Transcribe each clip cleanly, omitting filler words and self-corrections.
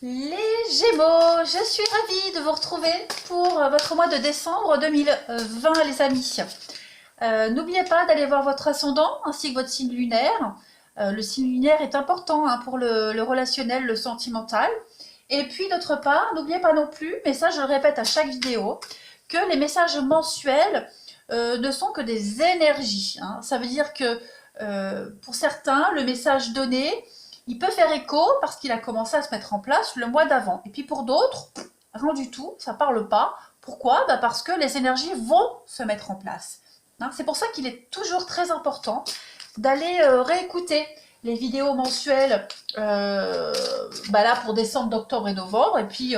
Les Gémeaux, je suis ravie de vous retrouver pour votre mois de décembre 2020, les amis. N'oubliez pas d'aller voir votre ascendant ainsi que votre signe lunaire. Le signe lunaire est important pour le relationnel, le sentimental. Et puis d'autre part, n'oubliez pas non plus, mais ça je le répète à chaque vidéo, que les messages mensuels ne sont que des énergies. Ça veut dire que pour certains, le message donné, il peut faire écho parce qu'il a commencé à se mettre en place le mois d'avant. Et puis pour d'autres, rien du tout, ça parle pas. Pourquoi? Parce que les énergies vont se mettre en place. C'est pour ça qu'il est toujours très important d'aller réécouter les vidéos mensuelles là pour décembre, octobre et novembre. Et puis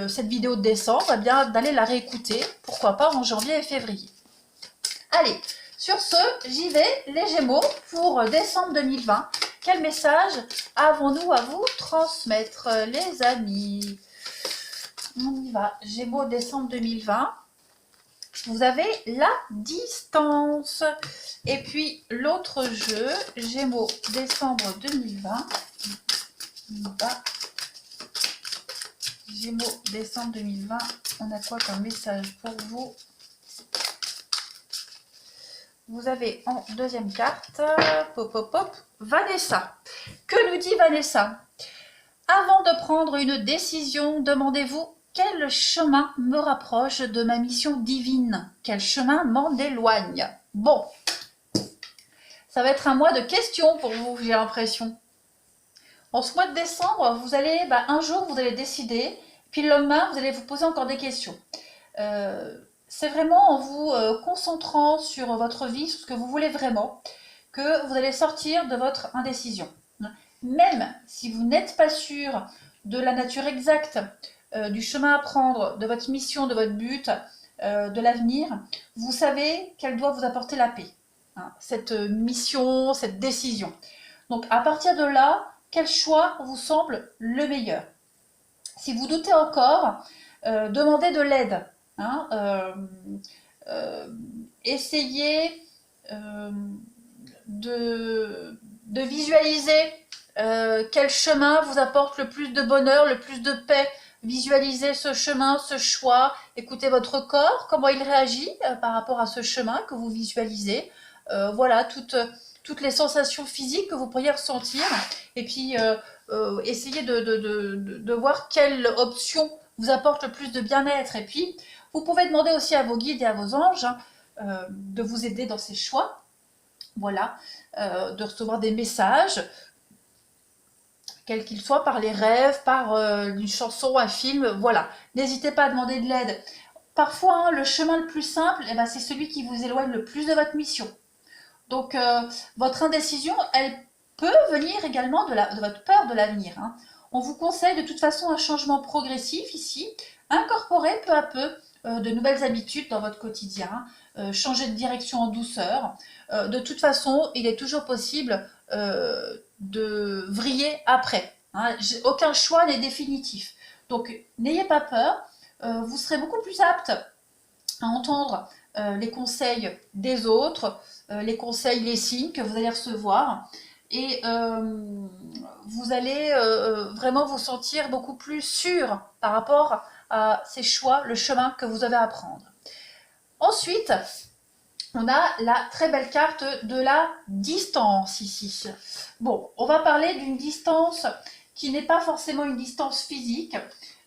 cette vidéo de décembre, d'aller la réécouter, pourquoi pas en janvier et février. Allez, sur ce, j'y vais, les Gémeaux, pour décembre 2020. Quel message avons-nous à vous transmettre, les amis? On y va, Gémeaux, décembre 2020. Vous avez la distance. Et puis, l'autre jeu, Gémeaux, décembre 2020. On y va. Gémeaux, décembre 2020. On a quoi comme message pour vous? Vous avez en deuxième carte, Vanessa. Que nous dit Vanessa? Avant de prendre une décision, demandez-vous quel chemin me rapproche de ma mission divine? Quel chemin m'en éloigne? Bon, ça va être un mois de questions pour vous, j'ai l'impression. En ce mois de décembre, vous allez, un jour, vous allez décider, puis le lendemain, vous allez vous poser encore des questions. C'est vraiment en vous concentrant sur votre vie, sur ce que vous voulez vraiment, que vous allez sortir de votre indécision. Même si vous n'êtes pas sûr de la nature exacte, du chemin à prendre, de votre mission, de votre but, de l'avenir, vous savez qu'elle doit vous apporter la paix. Cette mission, cette décision. Donc à partir de là, quel choix vous semble le meilleur? Si vous doutez encore, demandez de l'aide. Essayez de visualiser quel chemin vous apporte le plus de bonheur, le plus de paix. Visualisez ce chemin, ce choix, écoutez votre corps, comment il réagit par rapport à ce chemin que vous visualisez. Voilà, toutes les sensations physiques que vous pourriez ressentir. Et puis, essayez de voir quelle option vous apporte le plus de bien-être. Et puis, vous pouvez demander aussi à vos guides et à vos anges de vous aider dans ces choix. Voilà, de recevoir des messages, quels qu'ils soient, par les rêves, par une chanson, un film, voilà. N'hésitez pas à demander de l'aide. Parfois, le chemin le plus simple, c'est celui qui vous éloigne le plus de votre mission. Donc, votre indécision, elle peut venir également de votre peur de l'avenir. On vous conseille de toute façon un changement progressif ici. Incorporez peu à peu de nouvelles habitudes dans votre quotidien. Changer de direction en douceur. De toute façon, il est toujours possible de vriller après. Aucun choix n'est définitif. Donc, n'ayez pas peur. Vous serez beaucoup plus apte à entendre les conseils des autres, les conseils, les signes que vous allez recevoir. Et vous allez vraiment vous sentir beaucoup plus sûr par rapport à ces choix, le chemin que vous avez à prendre. Ensuite, on a la très belle carte de la distance ici. Bon, on va parler d'une distance qui n'est pas forcément une distance physique.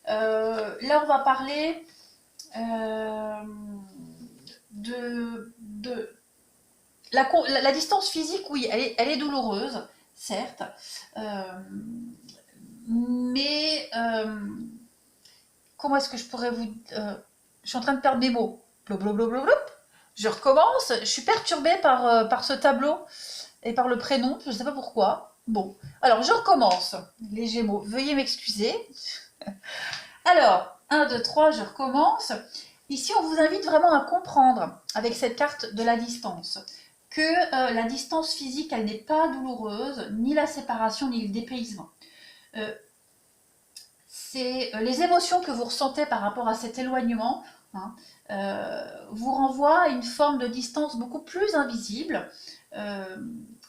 Là, on va parler la distance physique, oui, elle est douloureuse, certes. Mais comment est-ce que je pourrais vous... je suis en train de perdre mes mots. Blablabla. Je recommence. Je suis perturbée par ce tableau et par le prénom. Je ne sais pas pourquoi. Bon, alors je recommence. Les Gémeaux, veuillez m'excuser. Alors, 1, 2, 3, je recommence. Ici, on vous invite vraiment à comprendre, avec cette carte de la distance, que la distance physique, elle n'est pas douloureuse, ni la séparation, ni le dépaysement. C'est les émotions que vous ressentez par rapport à cet éloignement, vous renvoient à une forme de distance beaucoup plus invisible,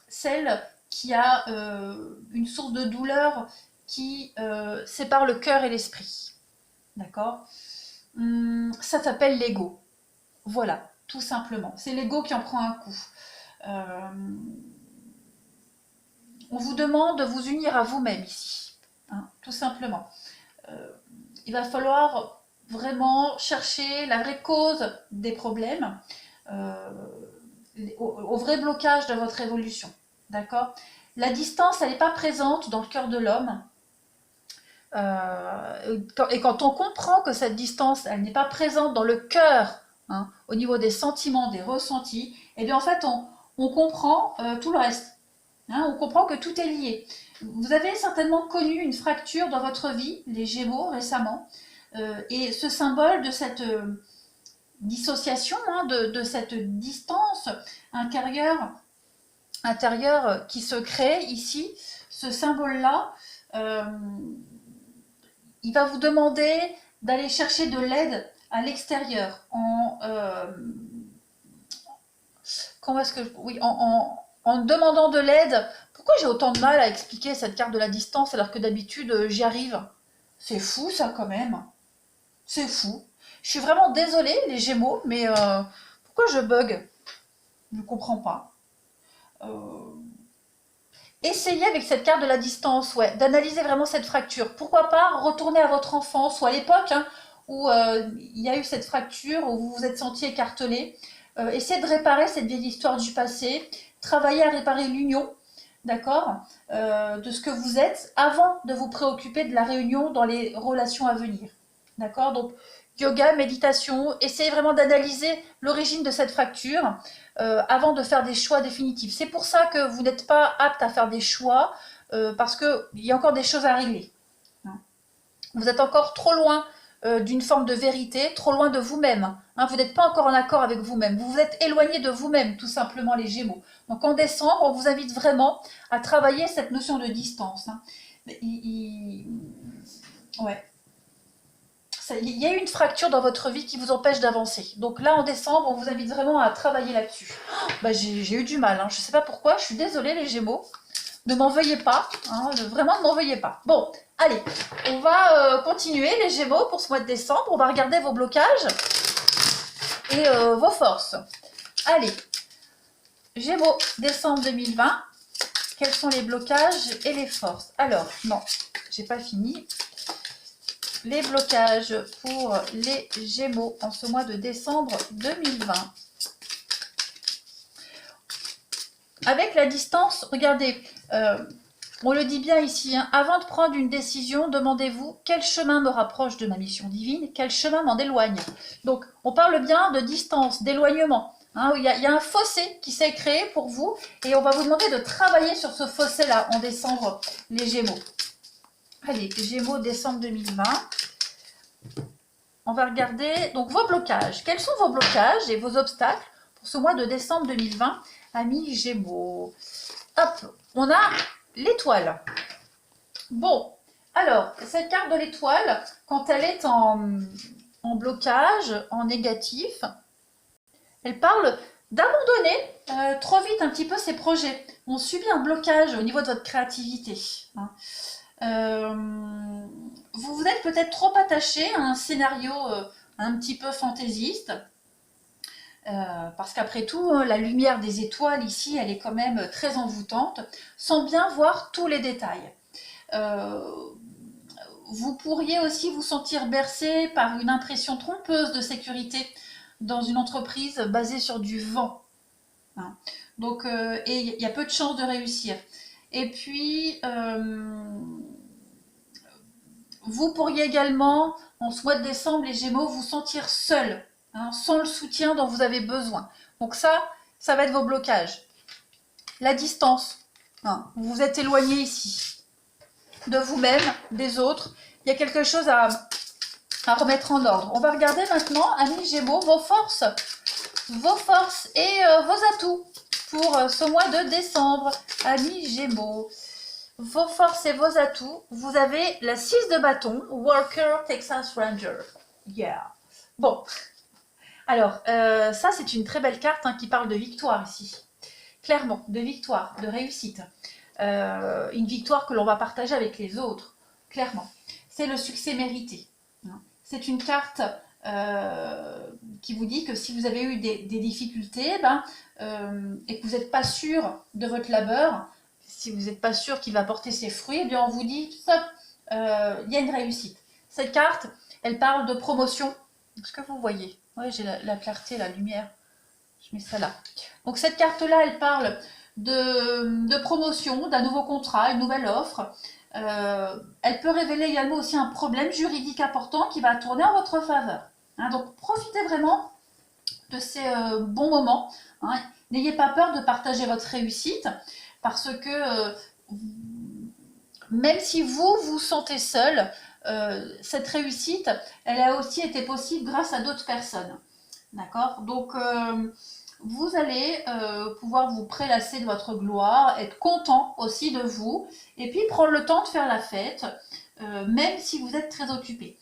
celle qui a une source de douleur qui sépare le cœur et l'esprit. D'accord? Ça s'appelle l'ego. Voilà, tout simplement. C'est l'ego qui en prend un coup. On vous demande de vous unir à vous-même ici, hein, tout simplement. Il va falloir vraiment chercher la vraie cause des problèmes, au vrai blocage de votre évolution. D'accord? La distance, elle n'est pas présente dans le cœur de l'homme. Et quand on comprend que cette distance, elle n'est pas présente dans le cœur, hein, au niveau des sentiments, des ressentis, et bien en fait, on comprend tout le reste. Hein, on comprend que tout est lié. Vous avez certainement connu une fracture dans votre vie, les Gémeaux, récemment, et ce symbole de cette dissociation, hein, de cette distance intérieure qui se crée ici, ce symbole-là, il va vous demander d'aller chercher de l'aide à l'extérieur, comment est-ce que oui, en demandant de l'aide. Pourquoi j'ai autant de mal à expliquer cette carte de la distance alors que d'habitude j'y arrive? C'est fou ça quand même. C'est fou. Je suis vraiment désolée les Gémeaux, mais pourquoi je bug? Je ne comprends pas. Essayez avec cette carte de la distance, ouais, d'analyser vraiment cette fracture. Pourquoi pas retourner à votre enfance ou à l'époque hein, où il y a eu cette fracture, où vous vous êtes senti écartelé. Essayez de réparer cette vieille histoire du passé, travailler à réparer l'union, d'accord, de ce que vous êtes avant de vous préoccuper de la réunion dans les relations à venir. D'accord? Donc, yoga, méditation, essayez vraiment d'analyser l'origine de cette fracture avant de faire des choix définitifs. C'est pour ça que vous n'êtes pas apte à faire des choix, parce qu'il y a encore des choses à régler. Vous êtes encore trop loin d'une forme de vérité, trop loin de vous-même. Hein, vous n'êtes pas encore en accord avec vous-même. Vous vous êtes éloigné de vous-même, tout simplement, les Gémeaux. Donc en décembre, on vous invite vraiment à travailler cette notion de distance. Hein. Ouais. Il y a eu une fracture dans votre vie qui vous empêche d'avancer. Donc là, en décembre, on vous invite vraiment à travailler là-dessus. Bah, j'ai eu du mal, hein. Je ne sais pas pourquoi, je suis désolée les Gémeaux. Ne m'en veuillez pas, hein, vraiment ne m'en veuillez pas. Bon, allez, on va continuer les Gémeaux pour ce mois de décembre. On va regarder vos blocages et vos forces. Allez, Gémeaux, décembre 2020. Quels sont les blocages et les forces? Alors, non, j'ai pas fini. Les blocages pour les Gémeaux en ce mois de décembre 2020. Avec la distance, regardez, on le dit bien ici, hein, avant de prendre une décision, demandez-vous quel chemin me rapproche de ma mission divine, quel chemin m'en éloigne. Donc, on parle bien de distance, d'éloignement. Hein, il y a un fossé qui s'est créé pour vous et on va vous demander de travailler sur ce fossé-là en décembre, les Gémeaux. Allez, Gémeaux, décembre 2020. On va regarder donc vos blocages. Quels sont vos blocages et vos obstacles pour ce mois de décembre 2020, amis Gémeaux? Hop, on a l'étoile. Bon, alors, cette carte de l'étoile, quand elle est en blocage, en négatif, elle parle d'abandonner trop vite un petit peu ses projets. On subit un blocage au niveau de votre créativité. Hein. Vous vous êtes peut-être trop attaché à un scénario un petit peu fantaisiste, parce qu'après tout, la lumière des étoiles ici, elle est quand même très envoûtante, sans bien voir tous les détails. Vous pourriez aussi vous sentir bercé par une impression trompeuse de sécurité dans une entreprise basée sur du vent. Hein. Donc, et il y a peu de chances de réussir. Et puis, vous pourriez également, en ce mois de décembre, les Gémeaux, vous sentir seul, hein, sans le soutien dont vous avez besoin. Donc ça va être vos blocages. La distance, hein, vous vous êtes éloigné ici, de vous-même, des autres. Il y a quelque chose à remettre en ordre. On va regarder maintenant, amis Gémeaux, vos forces et vos atouts pour ce mois de décembre, amis Gémeaux. Vos forces et vos atouts, vous avez la 6 de bâton, Walker Texas Ranger. Yeah. Bon, alors, ça c'est une très belle carte hein, qui parle de victoire ici. Clairement, de victoire, de réussite. Une victoire que l'on va partager avec les autres. clairement. C'est le succès mérité. C'est une carte qui vous dit que si vous avez eu des difficultés et que vous n'êtes pas sûr de votre labeur, si vous n'êtes pas sûr qu'il va porter ses fruits, eh bien on vous dit, stop, il y a une réussite. Cette carte, elle parle de promotion. Est-ce que vous voyez? Oui, j'ai la clarté, la lumière. Je mets ça là. Donc cette carte-là, elle parle de promotion, d'un nouveau contrat, une nouvelle offre. Elle peut révéler également aussi un problème juridique important qui va tourner en votre faveur. Donc profitez vraiment de ces bons moments. N'ayez pas peur de partager votre réussite parce que même si vous vous sentez seul, cette réussite, elle a aussi été possible grâce à d'autres personnes. D'accord? Donc, vous allez pouvoir vous prélasser de votre gloire, être content aussi de vous, et puis prendre le temps de faire la fête, même si vous êtes très occupé.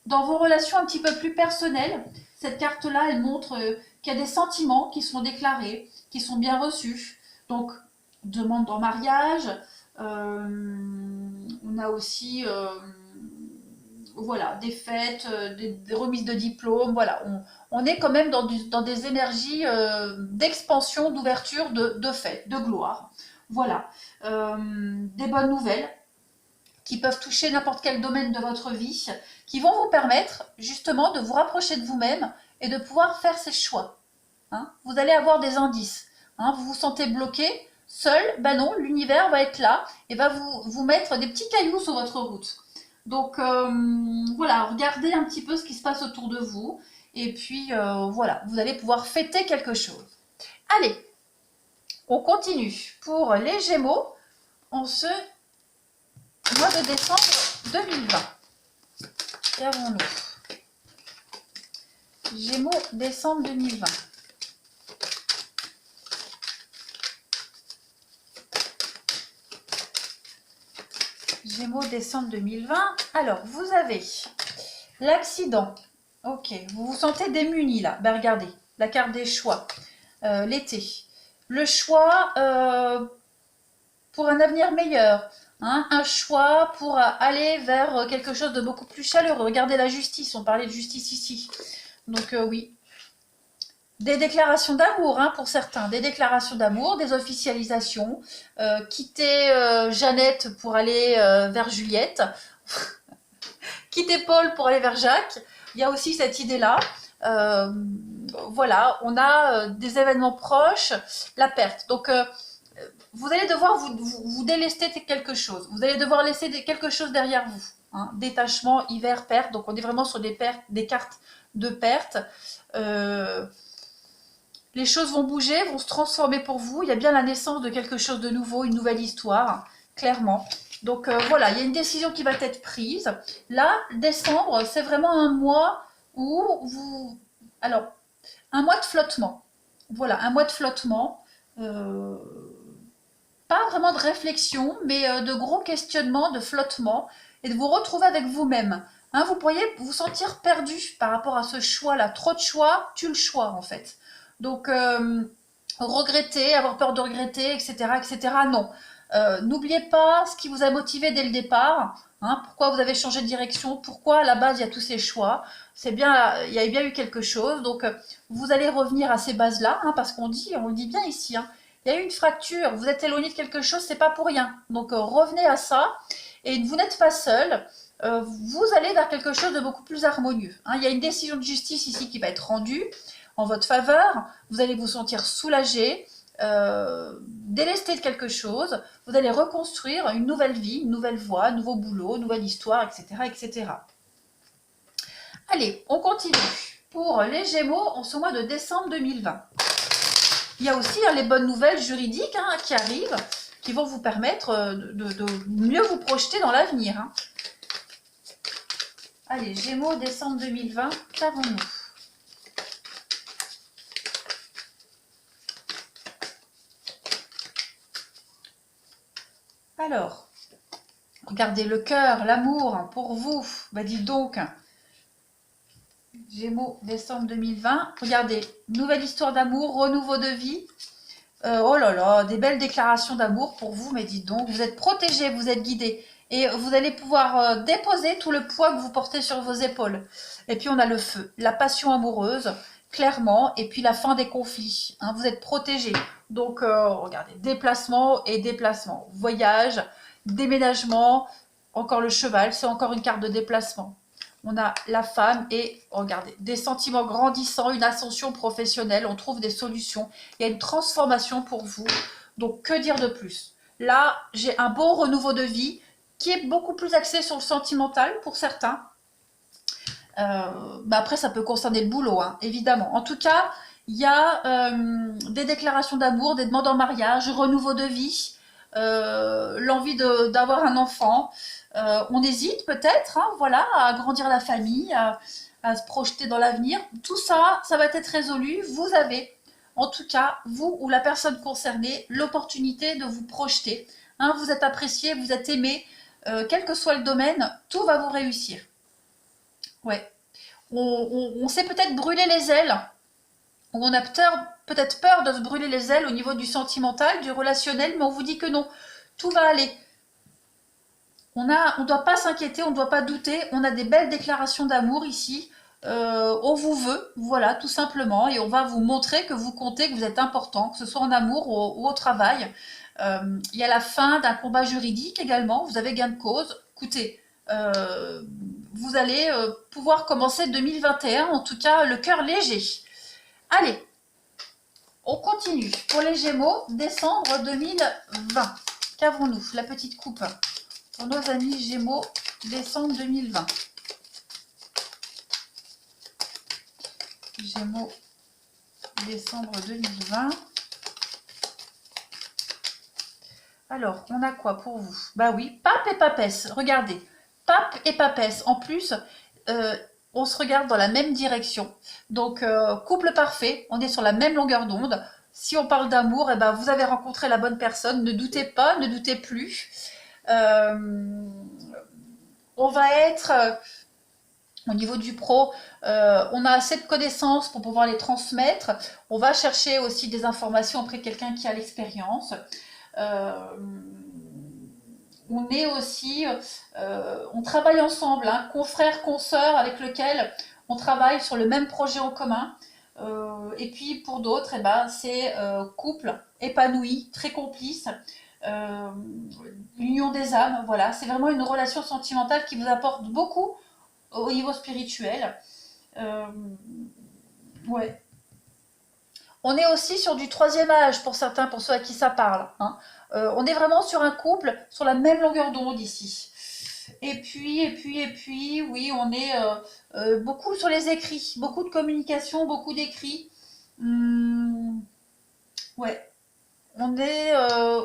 Dans vos relations un petit peu plus personnelles, cette carte-là, elle montre qu'il y a des sentiments qui sont déclarés, qui sont bien reçus. Donc, demande en mariage, on a aussi voilà, des fêtes, des remises de diplômes, voilà, on est quand même dans des énergies d'expansion, d'ouverture, de fête, de gloire. Voilà, des bonnes nouvelles qui peuvent toucher n'importe quel domaine de votre vie, qui vont vous permettre justement de vous rapprocher de vous-même et de pouvoir faire ces choix. Vous allez avoir des indices. Vous vous sentez bloqué, seul, ben non, l'univers va être là et va vous mettre des petits cailloux sur votre route. Donc voilà, regardez un petit peu ce qui se passe autour de vous et puis voilà, vous allez pouvoir fêter quelque chose. Allez, on continue pour les Gémeaux en ce mois de décembre 2020. Qu'avons-nous? Gémeaux, décembre 2020. Gémeaux, décembre 2020. Alors, vous avez l'accident. Ok, vous vous sentez démuni là. Ben, regardez, la carte des choix. L'été. Le choix pour un avenir meilleur. Un choix pour aller vers quelque chose de beaucoup plus chaleureux. Regardez la justice, on parlait de justice ici. Donc oui. Des déclarations d'amour pour certains, des déclarations d'amour, des officialisations, quitter Jeannette pour aller vers Juliette, quitter Paul pour aller vers Jacques, il y a aussi cette idée-là. Voilà, on a des événements proches, la perte. Donc vous allez devoir vous délester de quelque chose, vous allez devoir laisser quelque chose derrière vous. Détachement, hiver, perte, donc on est vraiment sur des cartes de perte. Les choses vont bouger, vont se transformer pour vous. Il y a bien la naissance de quelque chose de nouveau, une nouvelle histoire, clairement. Donc voilà, il y a une décision qui va être prise. Là, décembre, c'est vraiment un mois où vous... Alors, un mois de flottement. Voilà, un mois de flottement. Pas vraiment de réflexion, mais de gros questionnements, de flottement, et de vous retrouver avec vous-même. Vous pourriez vous sentir perdu par rapport à ce choix-là. Trop de choix, tue le choix, en fait. Donc, regretter, avoir peur de regretter, etc., etc., non. N'oubliez pas ce qui vous a motivé dès le départ, pourquoi vous avez changé de direction, pourquoi à la base il y a tous ces choix. C'est bien, il y a bien eu quelque chose, donc vous allez revenir à ces bases-là, parce qu'on le dit bien ici, il y a eu une fracture, vous êtes éloigné de quelque chose, c'est pas pour rien. Donc revenez à ça, et vous n'êtes pas seul, vous allez vers quelque chose de beaucoup plus harmonieux. Il y a une décision de justice ici qui va être rendue en votre faveur, vous allez vous sentir soulagé, délesté de quelque chose, vous allez reconstruire une nouvelle vie, une nouvelle voie, un nouveau boulot, une nouvelle histoire, etc., etc. Allez, on continue. Pour les Gémeaux en ce mois de décembre 2020. Il y a aussi les bonnes nouvelles juridiques qui arrivent, qui vont vous permettre de mieux vous projeter dans l'avenir. Allez, Gémeaux, décembre 2020, qu'avons-nous? Alors, regardez le cœur, l'amour pour vous. Bah dites donc, Gémeaux, décembre 2020. Regardez, nouvelle histoire d'amour, renouveau de vie. Oh là là, des belles déclarations d'amour pour vous, mais dites donc, vous êtes protégés, vous êtes guidés. et vous allez pouvoir déposer tout le poids que vous portez sur vos épaules. Et puis on a le feu, la passion amoureuse, clairement, et puis la fin des conflits. Hein, vous êtes protégé. Donc regardez, déplacement et déplacement, voyage, déménagement, encore le cheval, c'est encore une carte de déplacement. On a la femme et, regardez, des sentiments grandissants, une ascension professionnelle, on trouve des solutions. Il y a une transformation pour vous. Donc, que dire de plus? Là, j'ai un beau renouveau de vie qui est beaucoup plus axé sur le sentimental pour certains. Mais après, ça peut concerner le boulot, hein, évidemment. En tout cas, il y a des déclarations d'amour, des demandes en mariage, renouveau de vie, l'envie d'avoir un enfant. On hésite peut-être, hein, voilà, à agrandir la famille, à se projeter dans l'avenir. Tout ça, ça va être résolu. Vous avez, en tout cas, vous ou la personne concernée, l'opportunité de vous projeter. Hein, vous êtes apprécié, vous êtes aimé, quel que soit le domaine, tout va vous réussir. Ouais. On s'est peut-être brûlé les ailes, ou on a peut-être peur de se brûler les ailes au niveau du sentimental, du relationnel, mais on vous dit que non, tout va aller. On ne doit pas s'inquiéter, on ne doit pas douter, on a des belles déclarations d'amour ici, on vous veut, voilà, tout simplement, et on va vous montrer que vous comptez, que vous êtes important, que ce soit en amour ou au travail. Il y a la fin d'un combat juridique également, vous avez gain de cause. Écoutez, vous allez pouvoir commencer 2021, en tout cas le cœur léger. Allez, on continue. Pour les Gémeaux, décembre 2020. Qu'avons-nous? La petite coupe. Pour nos amis Gémeaux, décembre 2020. Gémeaux, décembre 2020. Alors, on a quoi pour vous? Bah oui, pape et papesse. Regardez, pape et papesse. En plus, on se regarde dans la même direction. Donc, couple parfait, on est sur la même longueur d'onde. Si on parle d'amour, eh ben, vous avez rencontré la bonne personne. Ne doutez pas, ne doutez plus. On va être, au niveau du pro, on a assez de connaissances pour pouvoir les transmettre. On va chercher aussi des informations auprès de quelqu'un qui a l'expérience. On est aussi, on travaille ensemble, hein, confrères, consoeurs avec lequel on travaille sur le même projet en commun. Et puis pour d'autres, eh ben, c'est couple épanoui, très complice, l'union des âmes. Voilà, c'est vraiment une relation sentimentale qui vous apporte beaucoup au niveau spirituel. Ouais. On est aussi sur du troisième âge pour certains, pour ceux à qui ça parle. Hein. On est vraiment sur un couple sur la même longueur d'onde ici. Et puis, oui, on est beaucoup sur les écrits, beaucoup de communication, beaucoup d'écrits. Ouais. On est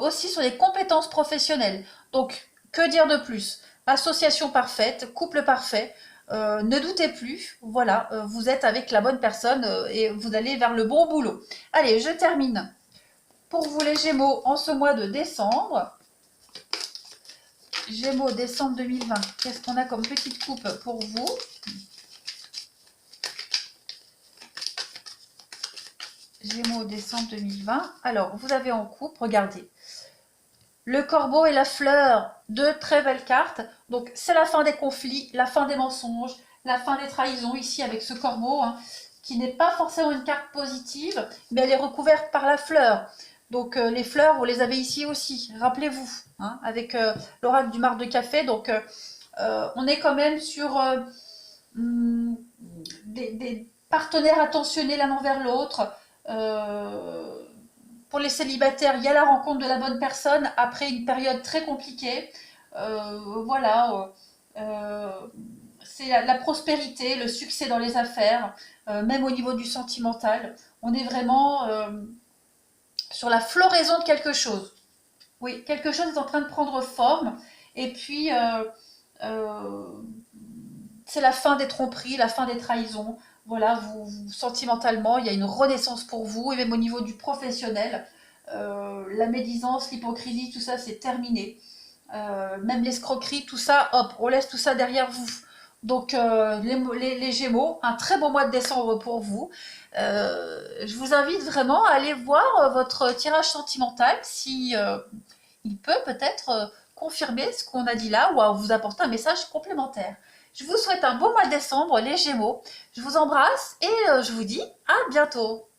aussi sur les compétences professionnelles. Donc, que dire de plus? Association parfaite, couple parfait. Ne doutez plus, voilà, vous êtes avec la bonne personne et vous allez vers le bon boulot. Allez, je termine. Pour vous les Gémeaux, en ce mois de décembre, Gémeaux, décembre 2020, qu'est-ce qu'on a comme petite coupe pour vous? Gémeaux, décembre 2020. Alors, vous avez en coupe, regardez, le corbeau et la fleur, deux très belles cartes. Donc, c'est la fin des conflits, la fin des mensonges, la fin des trahisons ici avec ce corbeau, hein, qui n'est pas forcément une carte positive, mais elle est recouverte par la fleur. Donc, les fleurs, vous les avez ici aussi, rappelez-vous, hein, avec l'oracle du marc de café. Donc, on est quand même sur des partenaires attentionnés l'un envers l'autre. Pour les célibataires, il y a la rencontre de la bonne personne après une période très compliquée. Voilà, c'est la prospérité, le succès dans les affaires, même au niveau du sentimental. On est vraiment sur la floraison de quelque chose. Oui, quelque chose est en train de prendre forme. Et puis, c'est la fin des tromperies, la fin des trahisons. Voilà, sentimentalement, il y a une renaissance pour vous, et même au niveau du professionnel, la médisance, l'hypocrisie, tout ça, c'est terminé. Même l'escroquerie, tout ça, hop, on laisse tout ça derrière vous. Donc, les Gémeaux, un très bon mois de décembre pour vous. Je vous invite vraiment à aller voir votre tirage sentimental, si il peut peut-être confirmer ce qu'on a dit là ou à vous apporter un message complémentaire. Je vous souhaite un beau mois de décembre, les Gémeaux. Je vous embrasse et je vous dis à bientôt.